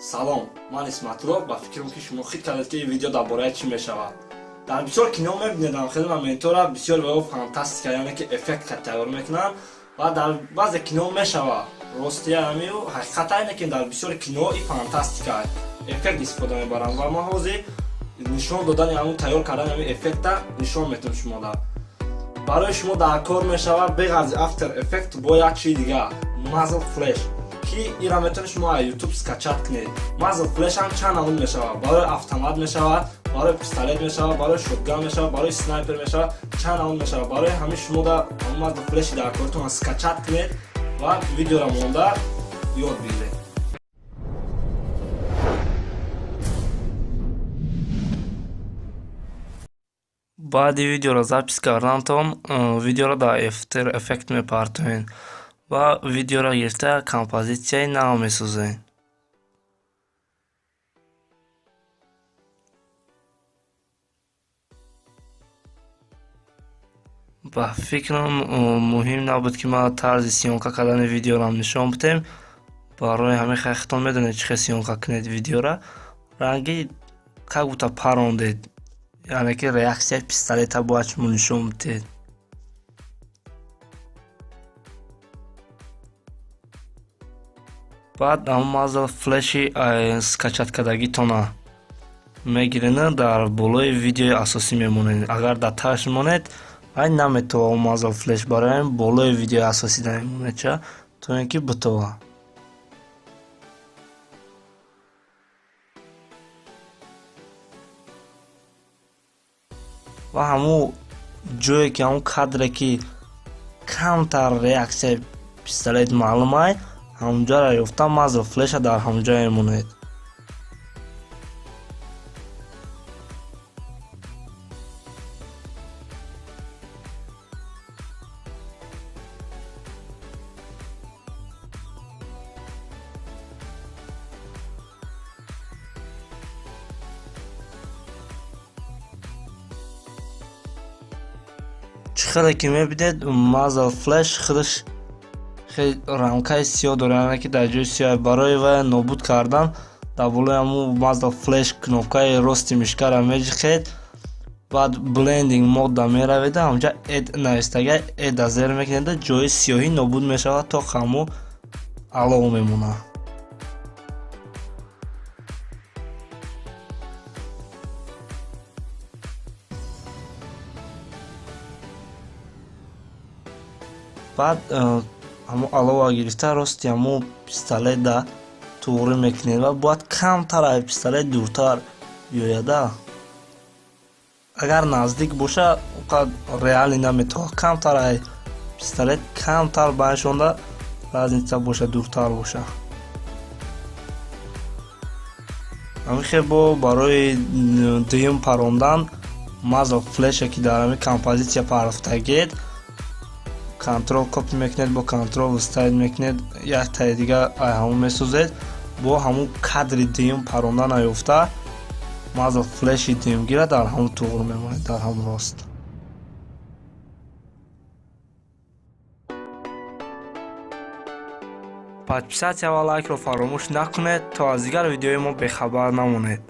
салом, ман Исматулло ба фикрам ки шумо хит кардед ки видео дар бораи чӣ мешавад. Дар бисёр кино мебинед дар хеле моментора бисёр веҳо фантастика, яъне ки эффектка тайёр мекунанд ва дар баъзе кино мешавад. Ростия ҳамин ҳақиқата ине ки дар бисёр кино и фантастика эффект истифода мебаранд ва мо ҳозир нишон додани ҳамун тайёр кардани ҳамин эффекта нишон метавонем шумо дар. Барои шумо дар кор мешавад беғайр аз After Effects бо як чизи дигар Muzzle Flash ки ира метавонед шумо аз YouTube скачат кунед. Muzzle Flash ҳам чанд намуд мешавад. Барои автомат мешавад, барои пистолет мешавад, барои шотган мешавад, барои снайпер мешавад, чанд намуд мешавад. Барои ҳамин шумо дар Muzzle Flash дар кортон скачат кунед ва видеоро монда ёд бигиред. баъди видеоро запис карданатон видеоро дар After Effects мепартоен ва видеоро гирифта композитсияи нав месозем. ба фикрам муҳим набуд ки ма тарзи сиёнка кардани видеорам нишон бидем. барои ҳамин хахтон медонед чӣ хел сиёнка кунед видеора. ранги как будто парондед, яъне ки реаксияи пистолета бояд шумо нишон бидед. баъд ҳамон Muzzle Flash-и скачаткардагитона мегиред, дар болои видеои асосӣ мемонед. агар дар таш монед ай наметова Muzzle Flash, барои ҳамин болои видеои асосӣ намемонед ча то ин ки битова. ва ҳамун ҷое ки ҳамун кадре ки камтар реаксияи пистолет маълум ай, ҳамунҷаро ёфта Muzzle Flash дар ҳамунҷа мемонед. чӣ хеле ки мебинед Muzzle Flash худаш хеле рамкаи сиёҳ дорад, яъне ки дар ҷои сиёҳ барои вай нобуд кардан дар болои ҳамун Muzzle Flash кнопкаи рости мишкаро меҷихед, баъд Blending модда меравед, ҳамҷа Add навистага Add зер мекунед, ҷои сиёҳӣ нобуд мешавад то ҳамун алов мемонад. баъд ҳамун алова гирифта рости ҳамун пистолета туғрӣ мекунед ва бояд камтар аз пистолет дуртар биёяда. агар наздик боша онқадр реалӣ наметавонад, камтар аз пистолет камтар баншонда разница боша, дуртар боша. ҳамин хел бо барои дуюм парондан Muzzle Flash ки дар ҳамин композитсия парафтагед контрол копи мекунед, бо контрол стайл мекунед, як таи дига ай ҳамун месозед, бо ҳамун кадри дуюм парондан ёфта Muzzle Flash-и дуюмгира дар ҳамун туғр мемонед, дар ҳамун рост. подписатсия ва лайкро фаромӯш накунед то аз дигар видеои мо бехабар намонед.